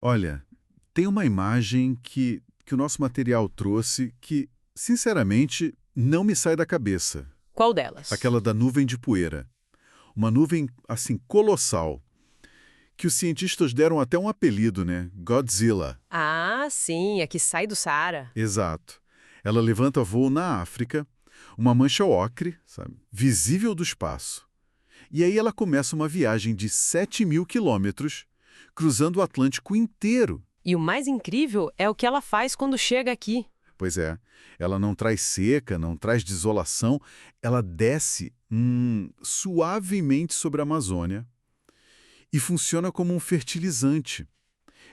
Olha, tem uma imagem que o nosso material trouxe que, sinceramente, não me sai da cabeça. Qual delas? Aquela da nuvem de poeira. Uma nuvem, assim, colossal, que os cientistas deram até um apelido, né? Godzilla. Ah, sim, a que sai do Saara. Exato. Ela levanta voo na África, uma mancha ocre, sabe? Visível do espaço. E aí ela começa uma viagem de 7.000 quilômetros, cruzando o Atlântico inteiro. E o mais incrível é o que ela faz quando chega aqui. Pois é, ela não traz seca, não traz desolação, ela desce suavemente sobre a Amazônia e funciona como um fertilizante.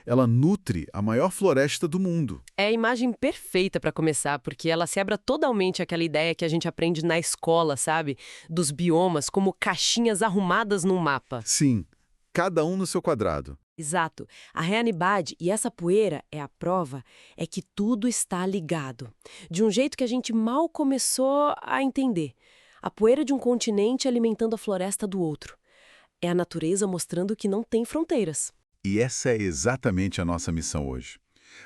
Ela nutre a maior floresta do mundo. É a imagem perfeita para começar, porque ela quebra totalmente aquela ideia que a gente aprende na escola, sabe? Dos biomas como caixinhas arrumadas num mapa. Sim, cada um no seu quadrado. Exato. A realidade, e essa poeira é a prova, é que tudo está ligado. De um jeito que a gente mal começou a entender. A poeira de um continente alimentando a floresta do outro. É a natureza mostrando que não tem fronteiras. E essa é exatamente a nossa missão hoje.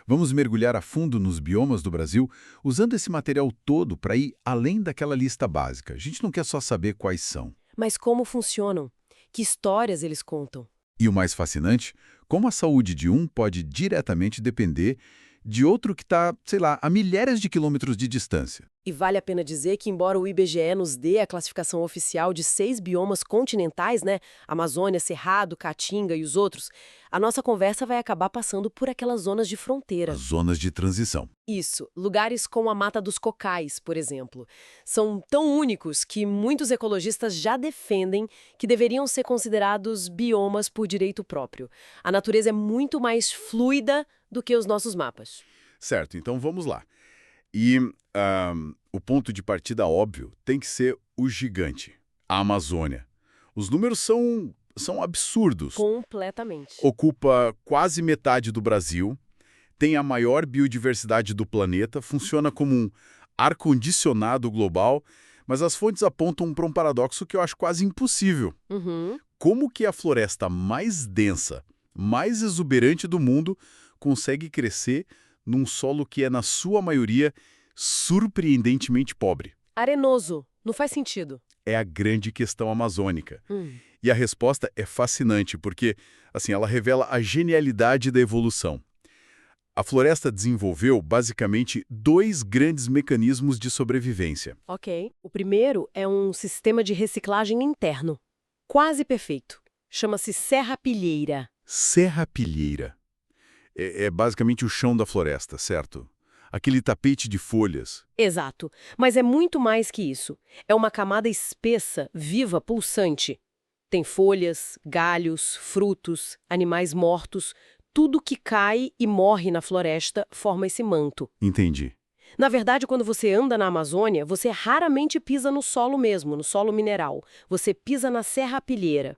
Vamos mergulhar a fundo nos biomas do Brasil, usando esse material todo para ir além daquela lista básica. A gente não quer só saber quais são. Mas como funcionam? Que histórias eles contam? E o mais fascinante, como a saúde de um pode diretamente depender de outro que está, sei lá, a milhares de quilômetros de distância. E vale a pena dizer que, embora o IBGE nos dê a classificação oficial de 6 biomas continentais, né? Amazônia, Cerrado, Caatinga e os outros, a nossa conversa vai acabar passando por aquelas zonas de fronteira. As zonas de transição. Isso, lugares como a Mata dos Cocais, por exemplo, são tão únicos que muitos ecologistas já defendem que deveriam ser considerados biomas por direito próprio. A natureza é muito mais fluida do que os nossos mapas. Certo, então vamos lá. E o ponto de partida óbvio tem que ser o gigante, a Amazônia. Os números são absurdos. Completamente. Ocupa quase metade do Brasil, tem a maior biodiversidade do planeta, funciona como um ar-condicionado global, mas as fontes apontam para um paradoxo que eu acho quase impossível. Uhum. Como que a floresta mais densa, mais exuberante do mundo consegue crescer num solo que é, na sua maioria, surpreendentemente pobre? Arenoso. Não faz sentido. É a grande questão amazônica. Hum. E a resposta é fascinante, porque assim, ela revela a genialidade da evolução. A floresta desenvolveu, basicamente, dois grandes mecanismos de sobrevivência. Ok. O primeiro é um sistema de reciclagem interno. Quase perfeito. Chama-se serrapilheira. Serrapilheira. É basicamente o chão da floresta, certo? Aquele tapete de folhas. Exato. Mas é muito mais que isso. É uma camada espessa, viva, pulsante. Tem folhas, galhos, frutos, animais mortos. Tudo que cai e morre na floresta forma esse manto. Entendi. Na verdade, quando você anda na Amazônia, você raramente pisa no solo mesmo, no solo mineral. Você pisa na serrapilheira.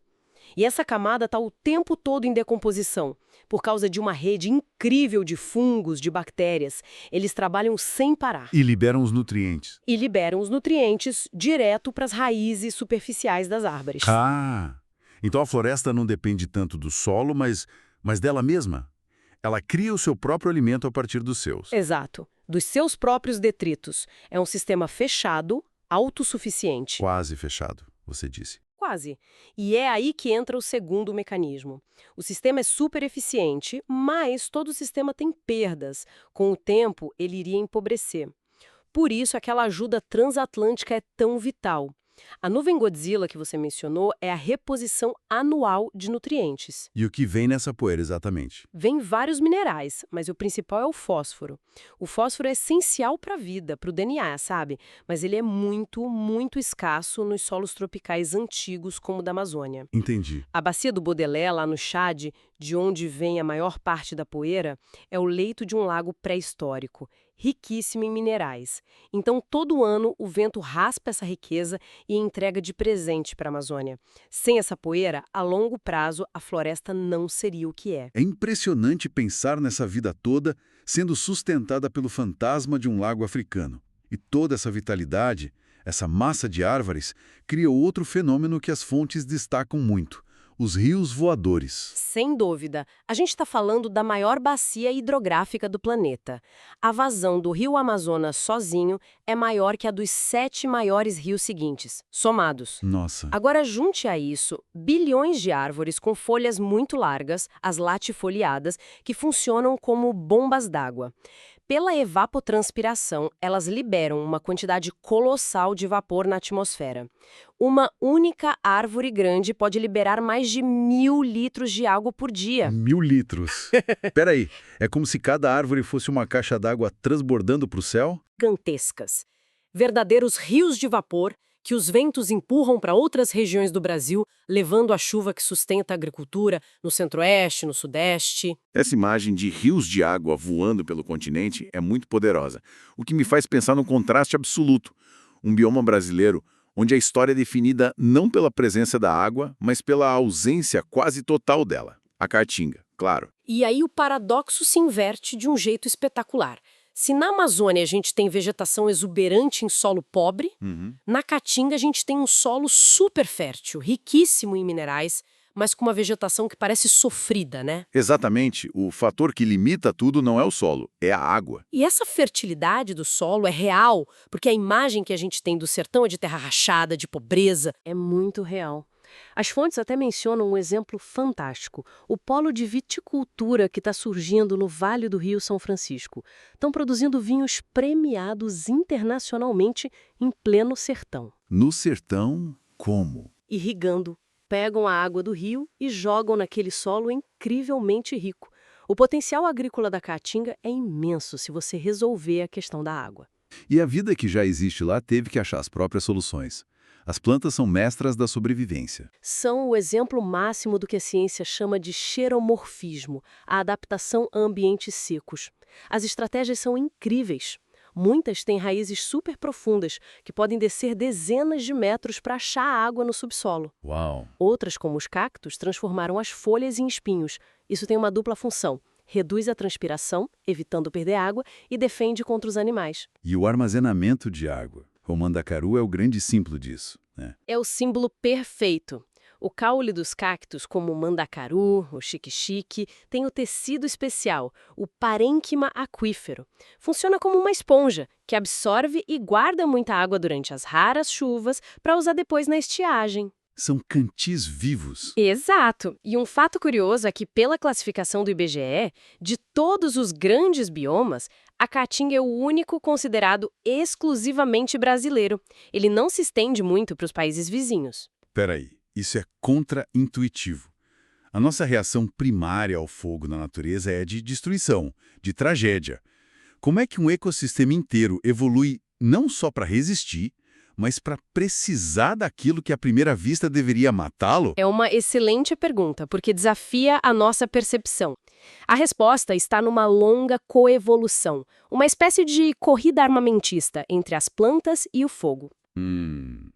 E essa camada está o tempo todo em decomposição, por causa de uma rede incrível de fungos, de bactérias. Eles trabalham sem parar. E liberam os nutrientes. E liberam os nutrientes direto para as raízes superficiais das árvores. Ah! Então a floresta não depende tanto do solo, mas dela mesma. Ela cria o seu próprio alimento a partir dos seus. Exato. Dos seus próprios detritos. É um sistema fechado, autossuficiente. Quase fechado, você disse. Quase. E é aí que entra o segundo mecanismo. O sistema é super eficiente, mas todo sistema tem perdas. Com o tempo, ele iria empobrecer. Por isso, aquela ajuda transatlântica é tão vital. A nuvem Godzilla que você mencionou é a reposição anual de nutrientes. E o que vem nessa poeira exatamente? Vem vários minerais, mas o principal é o fósforo. O fósforo é essencial para a vida, para o DNA, sabe? Mas ele é muito, muito escasso nos solos tropicais antigos como o da Amazônia. Entendi. A bacia do Baudelaire, lá no Chad, de onde vem a maior parte da poeira, é o leito de um lago pré-histórico, riquíssimo em minerais. Então, todo ano, o vento raspa essa riqueza e entrega de presente para a Amazônia. Sem essa poeira, a longo prazo, a floresta não seria o que é. É impressionante pensar nessa vida toda sendo sustentada pelo fantasma de um lago africano. E toda essa vitalidade, essa massa de árvores, cria outro fenômeno que as fontes destacam muito: os rios voadores. Sem dúvida. A gente está falando da maior bacia hidrográfica do planeta. A vazão do rio Amazonas sozinho é maior que a dos 7 maiores rios seguintes, somados. Nossa. Agora junte a isso bilhões de árvores com folhas muito largas, as latifoliadas, que funcionam como bombas d'água. Pela evapotranspiração, elas liberam uma quantidade colossal de vapor na atmosfera. Uma única árvore grande pode liberar mais de 1.000 litros de água por dia. 1.000 litros. Peraí, é como se cada árvore fosse uma caixa d'água transbordando para o céu? Gigantescas. Verdadeiros rios de vapor que os ventos empurram para outras regiões do Brasil, levando a chuva que sustenta a agricultura no centro-oeste, no sudeste. Essa imagem de rios de água voando pelo continente é muito poderosa, o que me faz pensar num contraste absoluto. Um bioma brasileiro onde a história é definida não pela presença da água, mas pela ausência quase total dela. A Caatinga, claro. E aí o paradoxo se inverte de um jeito espetacular. Se na Amazônia a gente tem vegetação exuberante em solo pobre, na Caatinga a gente tem um solo super fértil, riquíssimo em minerais, mas com uma vegetação que parece sofrida, né? Exatamente, o fator que limita tudo não é o solo, é a água. E essa fertilidade do solo é real, porque a imagem que a gente tem do sertão é de terra rachada, de pobreza. É muito real. As fontes até mencionam um exemplo fantástico, o polo de viticultura que está surgindo no Vale do Rio São Francisco. Estão produzindo vinhos premiados internacionalmente em pleno sertão. No sertão, como? Irrigando, pegam a água do rio e jogam naquele solo incrivelmente rico. O potencial agrícola da Caatinga é imenso se você resolver a questão da água. E a vida que já existe lá teve que achar as próprias soluções. As plantas são mestras da sobrevivência. São o exemplo máximo do que a ciência chama de xeromorfismo, a adaptação a ambientes secos. As estratégias são incríveis. Muitas têm raízes super profundas, que podem descer dezenas de metros para achar água no subsolo. Uau! Outras, como os cactos, transformaram as folhas em espinhos. Isso tem uma dupla função. Reduz a transpiração, evitando perder água, e defende contra os animais. E o armazenamento de água? O mandacaru é o grande símbolo disso, né? É o símbolo perfeito. O caule dos cactos, como o mandacaru, o xique-xique, tem o tecido especial, o parênquima aquífero. Funciona como uma esponja, que absorve e guarda muita água durante as raras chuvas para usar depois na estiagem. São cantis vivos. Exato. E um fato curioso é que, pela classificação do IBGE, de todos os grandes biomas, a Caatinga é o único considerado exclusivamente brasileiro. Ele não se estende muito para os países vizinhos. Peraí, isso é contra-intuitivo. A nossa reação primária ao fogo na natureza é de destruição, de tragédia. Como é que um ecossistema inteiro evolui não só para resistir, mas para precisar daquilo que à primeira vista deveria matá-lo? É uma excelente pergunta, porque desafia a nossa percepção. A resposta está numa longa coevolução, uma espécie de corrida armamentista entre as plantas e o fogo.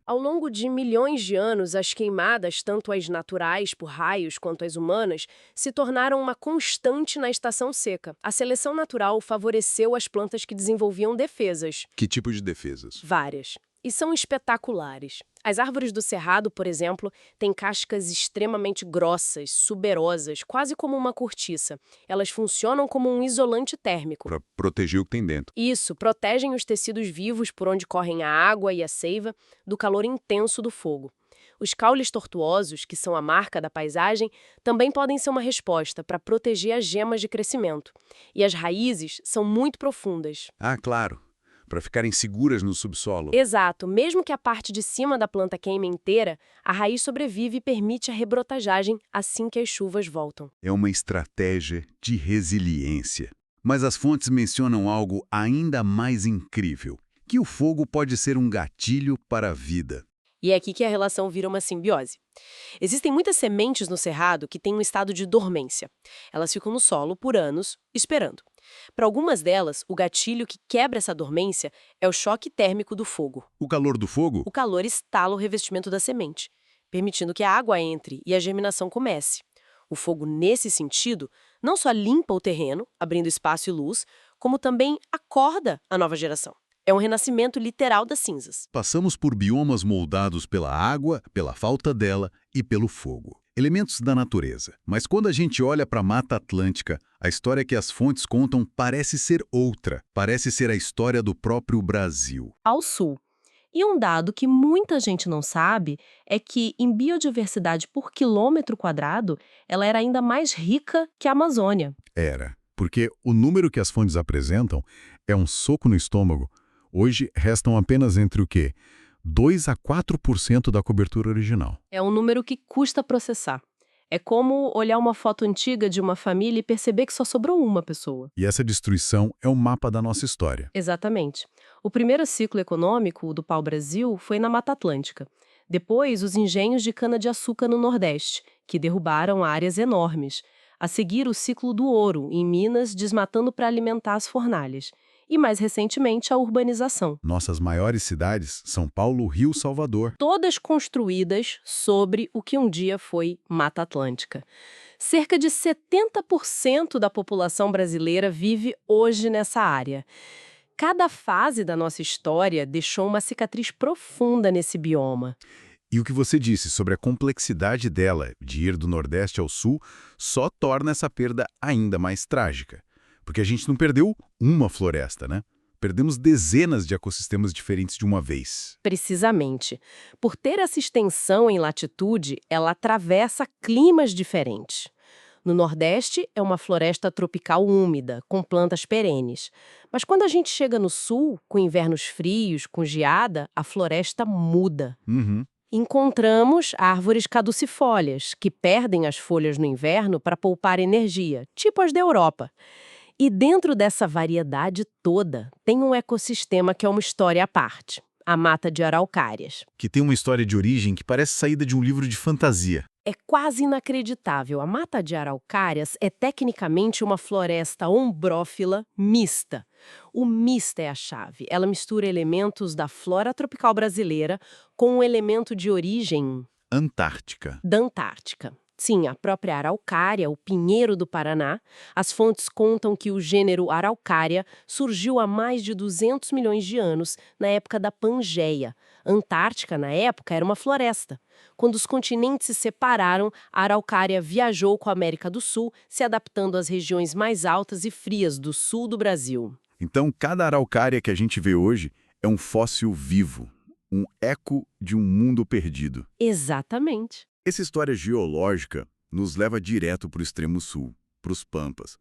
Ao longo de milhões de anos, as queimadas, tanto as naturais por raios quanto as humanas, se tornaram uma constante na estação seca. A seleção natural favoreceu as plantas que desenvolviam defesas. Que tipo de defesas? Várias. E são espetaculares. As árvores do cerrado, por exemplo, têm cascas extremamente grossas, suberosas, quase como uma cortiça. Elas funcionam como um isolante térmico. Para proteger o que tem dentro. Isso, protegem os tecidos vivos por onde correm a água e a seiva do calor intenso do fogo. Os caules tortuosos, que são a marca da paisagem, também podem ser uma resposta para proteger as gemas de crescimento. E as raízes são muito profundas. Ah, claro. Para ficarem seguras no subsolo. Exato. Mesmo que a parte de cima da planta queime inteira, a raiz sobrevive e permite a rebrotagem assim que as chuvas voltam. É uma estratégia de resiliência. Mas as fontes mencionam algo ainda mais incrível, que o fogo pode ser um gatilho para a vida. E é aqui que a relação vira uma simbiose. Existem muitas sementes no cerrado que têm um estado de dormência. Elas ficam no solo por anos, esperando. Para algumas delas, o gatilho que quebra essa dormência é o choque térmico do fogo. O calor do fogo? O calor estala o revestimento da semente, permitindo que a água entre e a germinação comece. O fogo, nesse sentido, não só limpa o terreno, abrindo espaço e luz, como também acorda a nova geração. É um renascimento literal das cinzas. Passamos por biomas moldados pela água, pela falta dela e pelo fogo. elementos da natureza. Mas quando a gente olha para a Mata Atlântica, a história que as fontes contam parece ser outra. Parece ser a história do próprio Brasil. Ao sul. E um dado que muita gente não sabe é que, em biodiversidade por quilômetro quadrado, ela era ainda mais rica que a Amazônia. Era, porque o número que as fontes apresentam é um soco no estômago. Hoje restam apenas entre o quê? 2 a 4% da cobertura original. É um número que custa processar. É como olhar uma foto antiga de uma família e perceber que só sobrou uma pessoa. E essa destruição é o mapa da nossa história. Exatamente. O primeiro ciclo econômico do pau-brasil foi na Mata Atlântica. Depois, os engenhos de cana-de-açúcar no Nordeste, que derrubaram áreas enormes. A seguir, o ciclo do ouro, em Minas, desmatando para alimentar as fornalhas. E, mais recentemente, a urbanização. Nossas maiores cidades, São Paulo, Rio, Salvador. Todas construídas sobre o que um dia foi Mata Atlântica. Cerca de 70% da população brasileira vive hoje nessa área. Cada fase da nossa história deixou uma cicatriz profunda nesse bioma. E o que você disse sobre a complexidade dela, de ir do Nordeste ao Sul, só torna essa perda ainda mais trágica. Porque a gente não perdeu uma floresta, né? Perdemos dezenas de ecossistemas diferentes de uma vez. Precisamente. Por ter essa extensão em latitude, ela atravessa climas diferentes. No Nordeste, é uma floresta tropical úmida, com plantas perenes. Mas quando a gente chega no Sul, com invernos frios, com geada, a floresta muda. Encontramos árvores caducifólias, que perdem as folhas no inverno para poupar energia, tipo as da Europa. E dentro dessa variedade toda, tem um ecossistema que é uma história à parte, a Mata de Araucárias. Que tem uma história de origem que parece saída de um livro de fantasia. É quase inacreditável. A Mata de Araucárias é tecnicamente uma floresta ombrófila mista. O mista é a chave. Ela mistura elementos da flora tropical brasileira com um elemento de origem Antártica. da Antártica. Sim, a própria araucária, o pinheiro do Paraná. As fontes contam que o gênero Araucária surgiu há mais de 200 milhões de anos, na época da Pangeia. A Antártica, na época, era uma floresta. Quando os continentes se separaram, a araucária viajou com a América do Sul, se adaptando às regiões mais altas e frias do sul do Brasil. Então, cada araucária que a gente vê hoje é um fóssil vivo, um eco de um mundo perdido. Exatamente. Essa história geológica nos leva direto para o extremo sul, para os Pampas.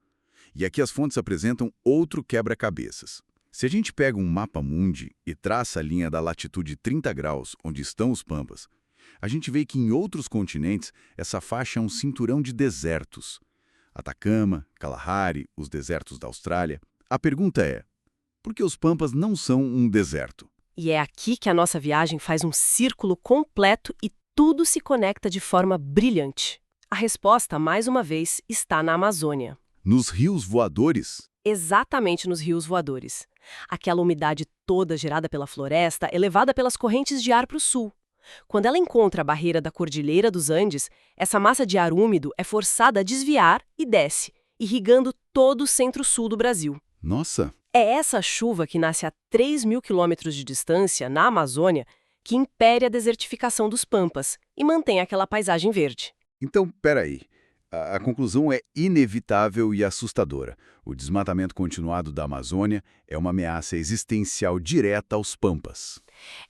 E aqui as fontes apresentam outro quebra-cabeças. Se a gente pega um mapa mundi e traça a linha da latitude 30 graus, onde estão os Pampas, a gente vê que em outros continentes essa faixa é um cinturão de desertos. Atacama, Kalahari, os desertos da Austrália. A pergunta é, por que os Pampas não são um deserto? E é aqui que a nossa viagem faz um círculo completo e tudo se conecta de forma brilhante. A resposta, mais uma vez, está na Amazônia. Nos rios voadores? Exatamente nos rios voadores. Aquela umidade toda gerada pela floresta é levada pelas correntes de ar para o sul. Quando ela encontra a barreira da Cordilheira dos Andes, essa massa de ar úmido é forçada a desviar e desce, irrigando todo o centro-sul do Brasil. Nossa! É essa chuva que nasce a 3.000 quilômetros de distância, na Amazônia, que impede a desertificação dos Pampas e mantém aquela paisagem verde. Então, peraí. A conclusão é inevitável e assustadora. O desmatamento continuado da Amazônia é uma ameaça existencial direta aos Pampas.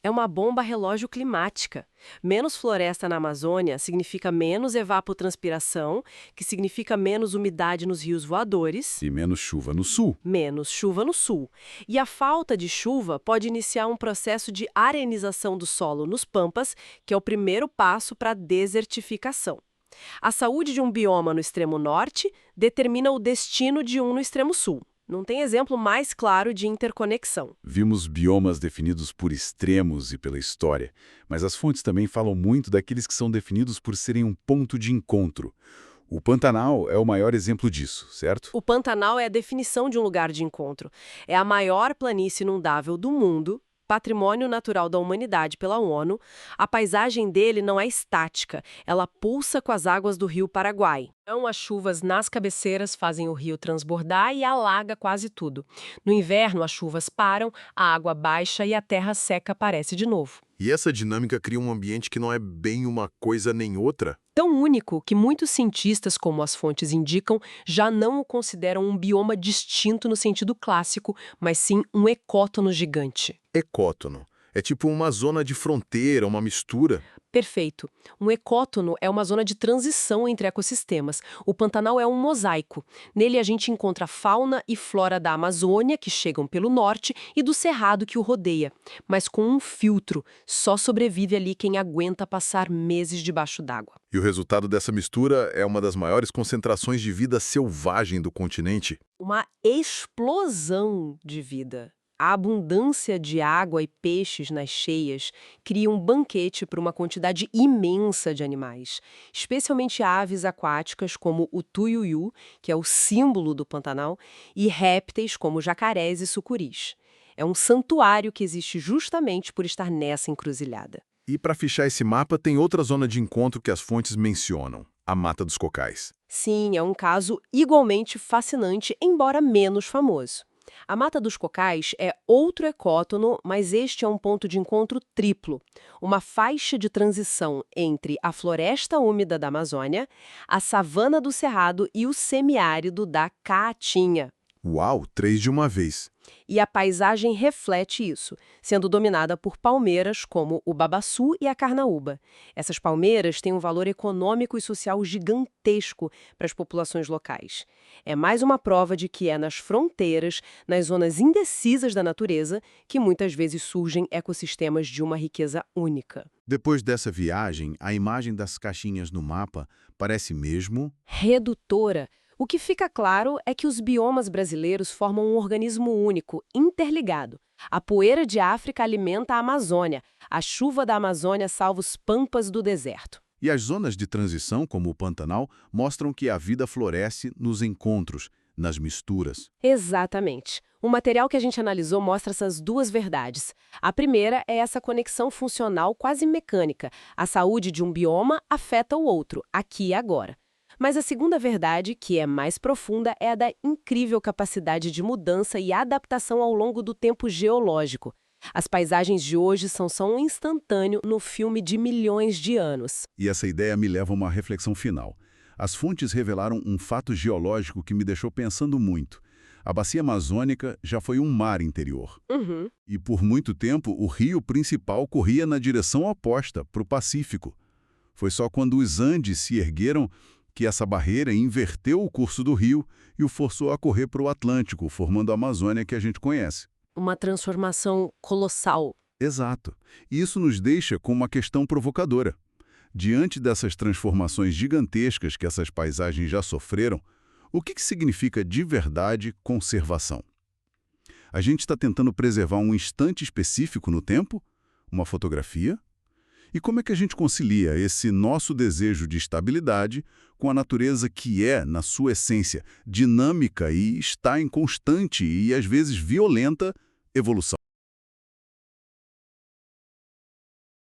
É uma bomba relógio climática. Menos floresta na Amazônia significa menos evapotranspiração, que significa menos umidade nos rios voadores. E menos chuva no sul. Menos chuva no sul. E a falta de chuva pode iniciar um processo de arenização do solo nos Pampas, que é o primeiro passo para a desertificação. A saúde de um bioma no extremo norte determina o destino de um no extremo sul. Não tem exemplo mais claro de interconexão. Vimos biomas definidos por extremos e pela história, mas as fontes também falam muito daqueles que são definidos por serem um ponto de encontro. O Pantanal é o maior exemplo disso, certo? O Pantanal é a definição de um lugar de encontro. É a maior planície inundável do mundo, Patrimônio Natural da Humanidade pela ONU. A paisagem dele não é estática, ela pulsa com as águas do rio Paraguai. Então, as chuvas nas cabeceiras fazem o rio transbordar e alaga quase tudo. No inverno, as chuvas param, a água baixa e a terra seca aparece de novo. E essa dinâmica cria um ambiente que não é bem uma coisa nem outra? Tão único que muitos cientistas, como as fontes indicam, já não o consideram um bioma distinto no sentido clássico, mas sim um ecótono gigante. Ecótono. É tipo uma zona de fronteira, uma mistura. Perfeito. Um ecótono é uma zona de transição entre ecossistemas. O Pantanal é um mosaico. Nele a gente encontra fauna e flora da Amazônia, que chegam pelo norte, e do cerrado que o rodeia. Mas com um filtro, só sobrevive ali quem aguenta passar meses debaixo d'água. E o resultado dessa mistura é uma das maiores concentrações de vida selvagem do continente. Uma explosão de vida. A abundância de água e peixes nas cheias cria um banquete para uma quantidade imensa de animais, especialmente aves aquáticas como o tuiuiu, que é o símbolo do Pantanal, e répteis como jacarés e sucuris. É um santuário que existe justamente por estar nessa encruzilhada. E para fechar esse mapa, tem outra zona de encontro que as fontes mencionam, a Mata dos Cocais. Sim, é um caso igualmente fascinante, embora menos famoso. A Mata dos Cocais é outro ecótono, mas este é um ponto de encontro triplo. Uma faixa de transição entre a floresta úmida da Amazônia, a savana do Cerrado e o semiárido da Caatinga. Uau, 3 de uma vez. E a paisagem reflete isso, sendo dominada por palmeiras como o babaçu e a carnaúba. Essas palmeiras têm um valor econômico e social gigantesco para as populações locais. É mais uma prova de que é nas fronteiras, nas zonas indecisas da natureza, que muitas vezes surgem ecossistemas de uma riqueza única. Depois dessa viagem, a imagem das caixinhas no mapa parece mesmo... Redutora. O que fica claro é que os biomas brasileiros formam um organismo único, interligado. A poeira de África alimenta a Amazônia, a chuva da Amazônia salva os pampas do deserto. E as zonas de transição, como o Pantanal, mostram que a vida floresce nos encontros, nas misturas. Exatamente. O material que a gente analisou mostra essas duas verdades. A primeira é essa conexão funcional quase mecânica. A saúde de um bioma afeta o outro, aqui e agora. Mas a segunda verdade, que é mais profunda, é a da incrível capacidade de mudança e adaptação ao longo do tempo geológico. As paisagens de hoje são só um instantâneo no filme de milhões de anos. E essa ideia me leva a uma reflexão final. As fontes revelaram um fato geológico que me deixou pensando muito. A bacia amazônica já foi um mar interior. E por muito tempo o rio principal corria na direção oposta, para o Pacífico. Foi só quando os Andes se ergueram que essa barreira inverteu o curso do rio e o forçou a correr para o Atlântico, formando a Amazônia que a gente conhece. Uma transformação colossal. Exato. E isso nos deixa com uma questão provocadora. Diante dessas transformações gigantescas que essas paisagens já sofreram, o que significa de verdade conservação? A gente está tentando preservar um instante específico no tempo? Uma fotografia? E como é que a gente concilia esse nosso desejo de estabilidade com a natureza que é, na sua essência, dinâmica e está em constante e, às vezes, violenta evolução?